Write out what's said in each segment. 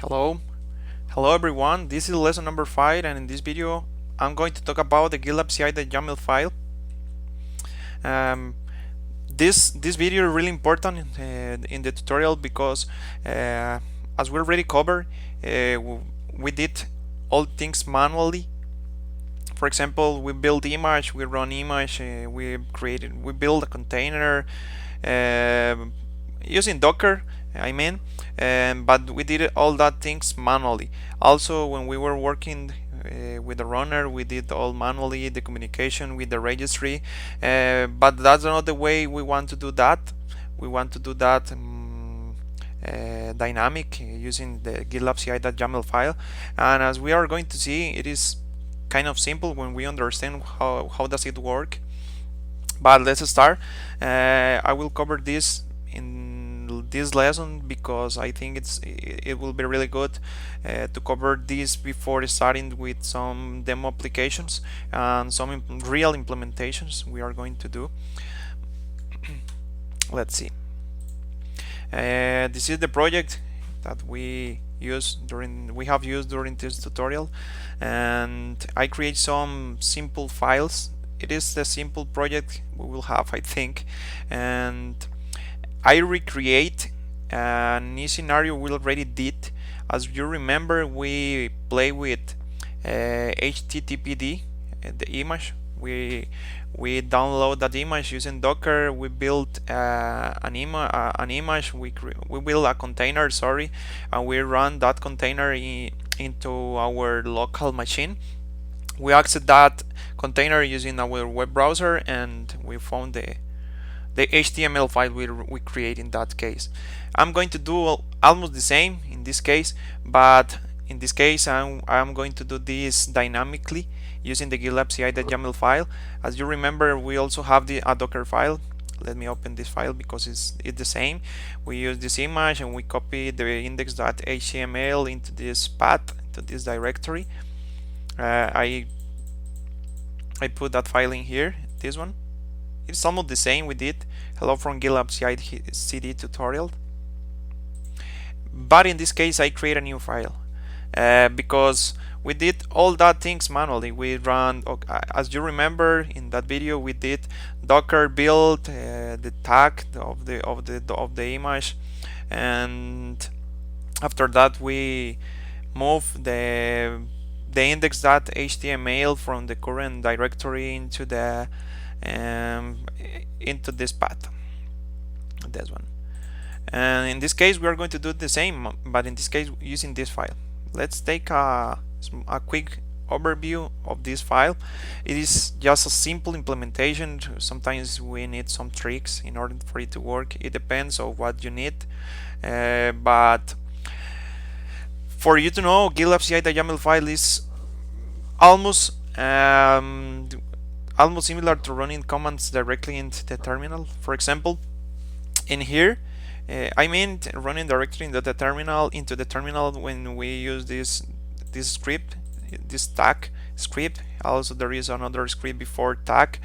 Hello, hello everyone. This is lesson number 5, and in this video, I'm going to talk about the Gitlab-ci.yml file. Um, this video is really important in the tutorial because, as we already covered, we did all things manually. For example, we build image, we run image, we build a container uh, using Docker. But we did all that things manually. Also, when we were working with the runner, we did all manually the communication with the registry. But that's not the way we want to do that. We want to do that dynamic using the Gitlab-ci.yml file. And as we are going to see, it is kind of simple when we understand how does it work. But let's start. I will cover this in this lesson because I think it will be really good to cover this before starting with some demo applications and some real implementations we are going to do. Let's see. This is the project that we have used during this tutorial, and I create some simple files. It is the simple project we will have, I think, and I recreate a new scenario we already did. As you remember, we play with HTTPD, the image. We download that image using Docker. We build an image. We build a container, sorry, and we run that container into our local machine. We access that container using our web browser, and we found the HTML file we create in that case. I'm going to do almost the same in this case, but in this case I'm going to do this dynamically using the Gitlab-ci.yml file. As you remember, we also have a Docker file. Let me open this file because it's the same. We use this image and we copy the index.html into this path, to this directory. I put that file in here, this one. It's almost the same we did. Hello from Gitlab-ci tutorial. But in this case, I create a new file because we did all that things manually. We ran, as you remember in that video, we did Docker build the tag of the image, and after that we move the index.html from the current directory into this path, this one. And in this case we are going to do the same, but in this case using this file. Let's take a quick overview of this file. It is just a simple implementation. Sometimes we need some tricks in order for it to work. It depends on what you need, but for you to know, Gitlab-ci.yml file is almost similar to running commands directly into the terminal. For example, in here, I mean running directly into the terminal when we use this script, this tag script. Also, there is another script before tag,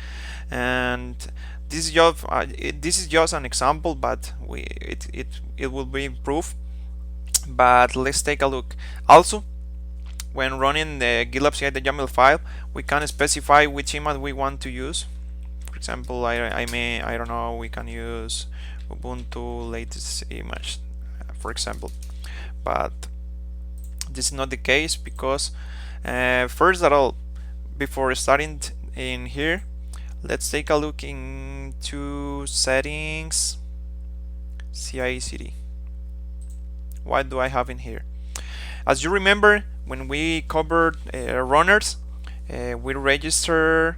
and this is just an example, but it will be proof. But let's take a look. Also, when running the Gitlab-ci.yml file, we can specify which image we want to use. For example, I don't know, we can use Ubuntu latest image, for example. But this is not the case because first of all, before starting in here, let's take a look into settings, CI/CD. What do I have in here? As you remember, when we covered runners, we register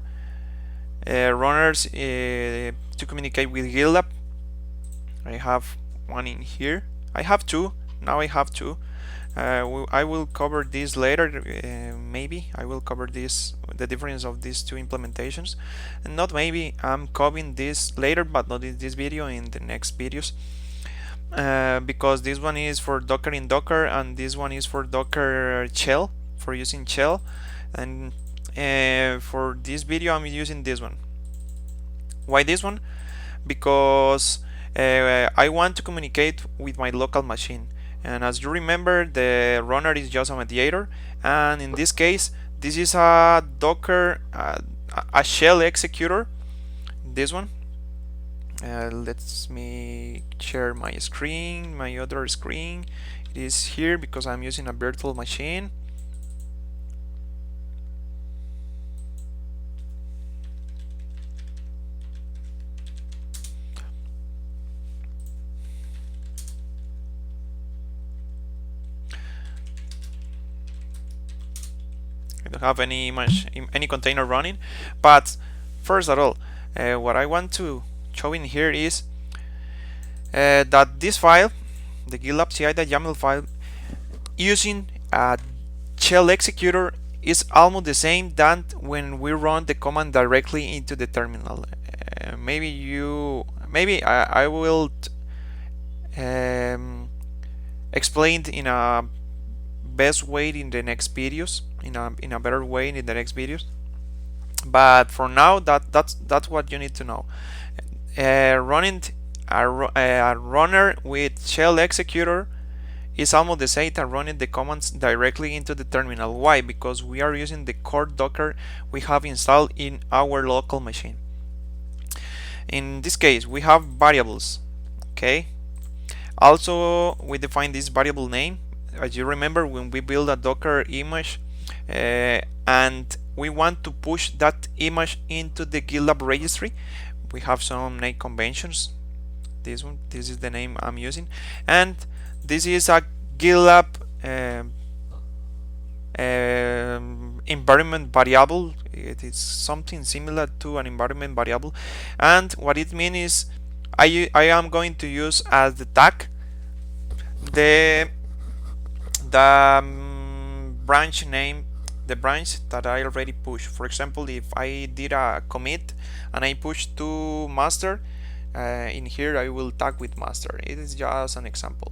runners to communicate with GitLab. I have one in here. I have two. Now I have two. I will cover this later. Maybe I will cover the difference of these two implementations, and not maybe. I'm covering this later, but not in this video. In the next videos. Because this one is for Docker in Docker, and this one is for Docker shell, for using shell. And for this video I'm using this one. Why this one? Because I want to communicate with my local machine, And as you remember, the runner is just a mediator, and in this case this is a Docker a shell executor, this one. Let me share my screen, my other screen. It is here because I'm using a virtual machine. I don't have any image, any container running, but first of all, what I want to show in here is that this file, the Gitlab-ci.yml file, using a shell executor is almost the same than when we run the command directly into the terminal. Maybe I will explain in a best way in the next videos, in a better way in the next videos. But for now, that's what you need to know. Running a runner with shell executor is almost the same as running the commands directly into the terminal. Why? Because we are using the core Docker we have installed in our local machine. In this case, we have variables. Okay. Also, we define this variable name. As you remember, when we build a Docker image and we want to push that image into the GitLab registry, we have some name conventions. This is the name I'm using, and this is a GitLab environment variable. It is something similar to an environment variable, and what it means is I am going to use as the tag the branch name, the branch that I already pushed. For example, if I did a commit and I push to master, in here I will tag with master. It is just an example.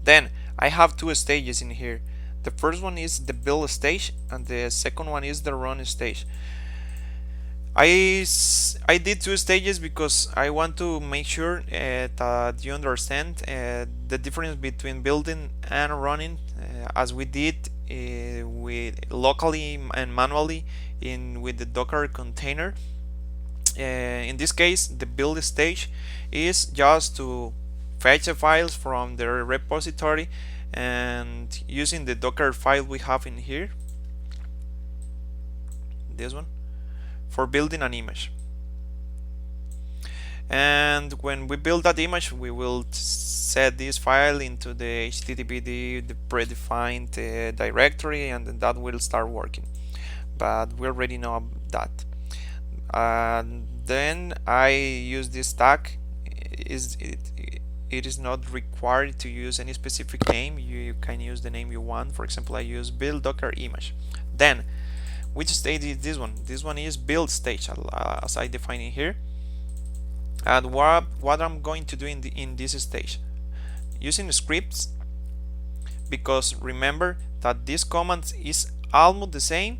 Then I have two stages in here. The first one is the build stage and the second one is the run stage. I did two stages because I want to make sure that you understand the difference between building and running, as we did with locally and manually with the Docker container. In this case, the build stage is just to fetch the files from the repository and using the Docker file we have in here, this one, for building an image. And when we build that image, we will set this file into the HTTPD, the predefined directory, and then that will start working. But we already know that. Then I use this tag. It is not required to use any specific name. You can use the name you want. For example, I use build Docker image. Then which stage is this one? This one is build stage, as I define it here. And what I'm going to do in this stage, using scripts, because remember that this command is almost the same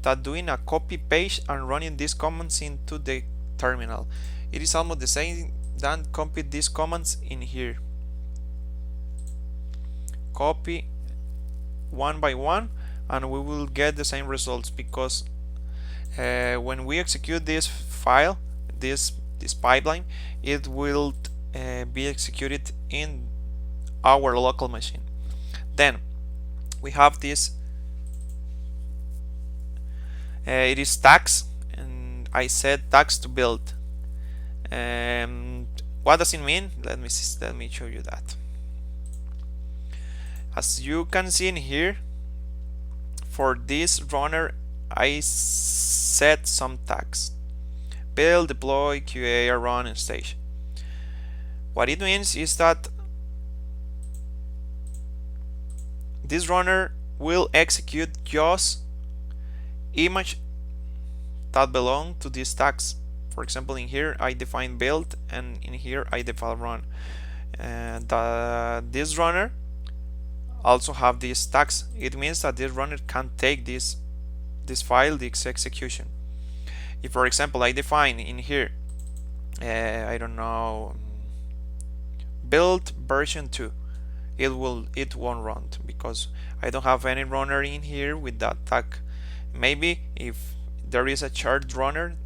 that doing a copy paste and running these commands into the terminal. It is almost the same than copy these commands in here. Copy one by one, and we will get the same results, because when we execute this file, this pipeline, it will be executed in our local machine. Then we have this, it is tags, and I set tags to build. What does it mean? Let me show you that. As you can see in here, for this runner I set some tags: build, deploy, QA, run, and stage. What it means is that this runner will execute just image that belong to these tags. For example, in here I define build, and in here I define run. And this runner also have these tags. It means that this runner can take this file, this execution. If, for example, I define in here, I don't know, build version 2, it won't run because I don't have any runner in here with that tag. Maybe if there is a chart runner,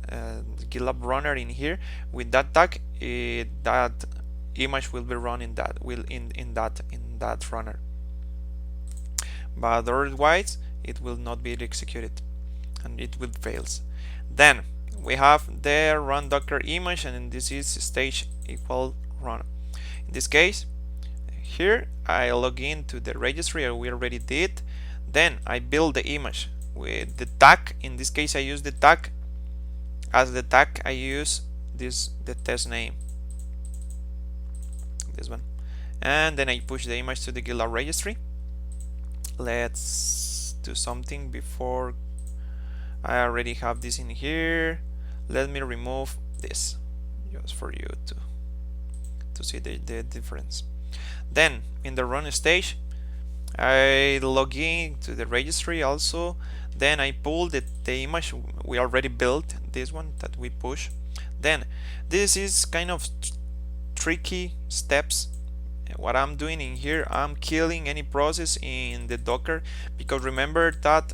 GitLab runner in here with that tag, that image will be run in that in that runner, but otherwise it will not be executed and it will fails. Then we have the run docker image, and this is stage equal run. In this case, here I log into the registry we already did. Then I build the image with the tag. In this case, I use the tag. As the tag, I use the test name, this one, and then I push the image to the GitLab registry. Let's do something before. I already have this in here. Let me remove this just for you to see the difference. Then in the run stage, I log in to the registry also. Then I pull the image we already built, this one that we push. Then this is kind of tricky steps. What I'm doing in here, I'm killing any process in the Docker, because remember that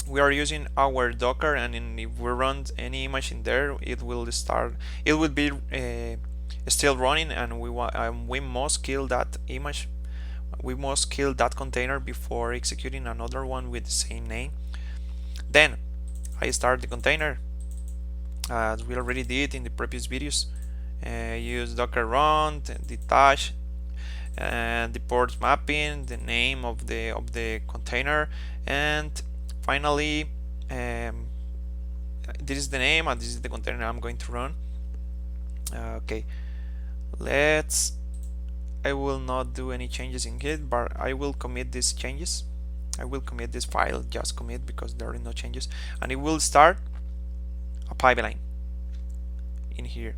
we are using our Docker, and if we run any image in there, it will be still running, and we must kill that image. We must kill that container before executing another one with the same name. Then I start the container as we already did in the previous videos. Use docker run, detach, and the port mapping, the name of the container, and finally this is the name and this is the container I'm going to run. Okay, I will not do any changes in Git, but I will commit these changes. I will commit this file, just commit, because there are no changes, and it will start a pipeline in here.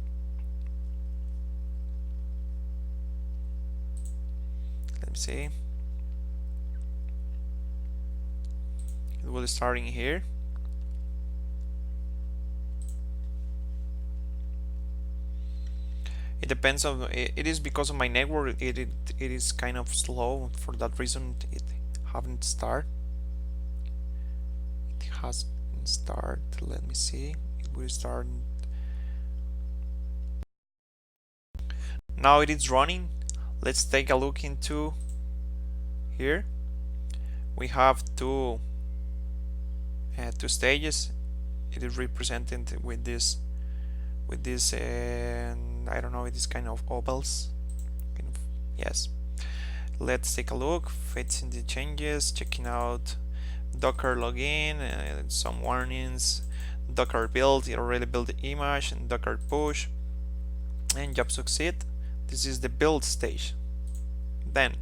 Let me see. It will start in here. It depends on it is because of my network. It is kind of slow. For that reason, it haven't started. It hasn't started. Let me see. It will start. Now it is running. Let's take a look into here. We have two stages. It is represented with this I don't know, it is kind of ovals. Yes. Let's take a look. Fetching the changes, checking out Docker login, some warnings, Docker build, it already built the image, and Docker push, and job succeed. This is the build stage. Then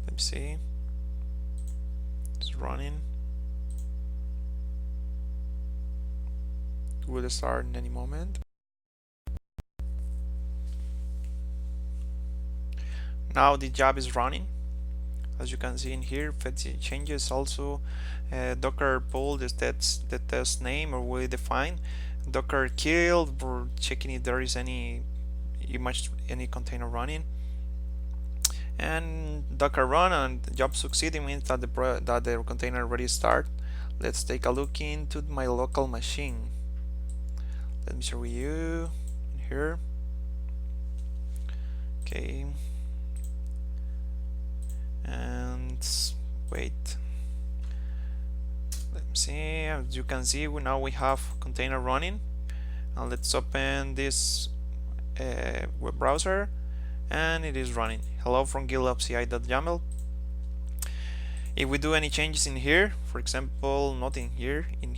let me see. It's running. It will start in any moment. Now the job is running. As you can see in here, fetch changes also. Docker pull the test name or we define. Docker kill for checking if there is any image, any container running. And Docker run and job succeeding means that the container already start. Let's take a look into my local machine. Let me show you here. Okay. And wait. Let me see. As you can see, now we have container running. And let's open this web browser, and it is running. Hello from Gitlab-ci.yml. If we do any changes in here, for example, not in here, in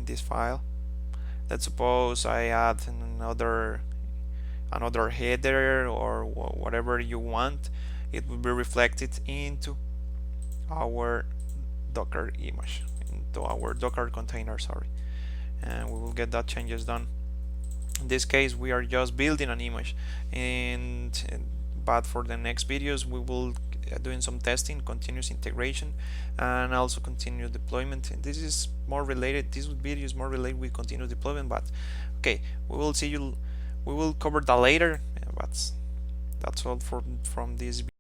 this file, let's suppose I add another header or whatever you want, it will be reflected into our Docker image, into our Docker container, sorry, and we will get that changes done. In this case, we are just building an image, but for the next videos we will doing some testing, continuous integration, and also continuous deployment. And this is more related. This video is more related with continuous deployment, but Okay, we will cover that later. But that's all from this video.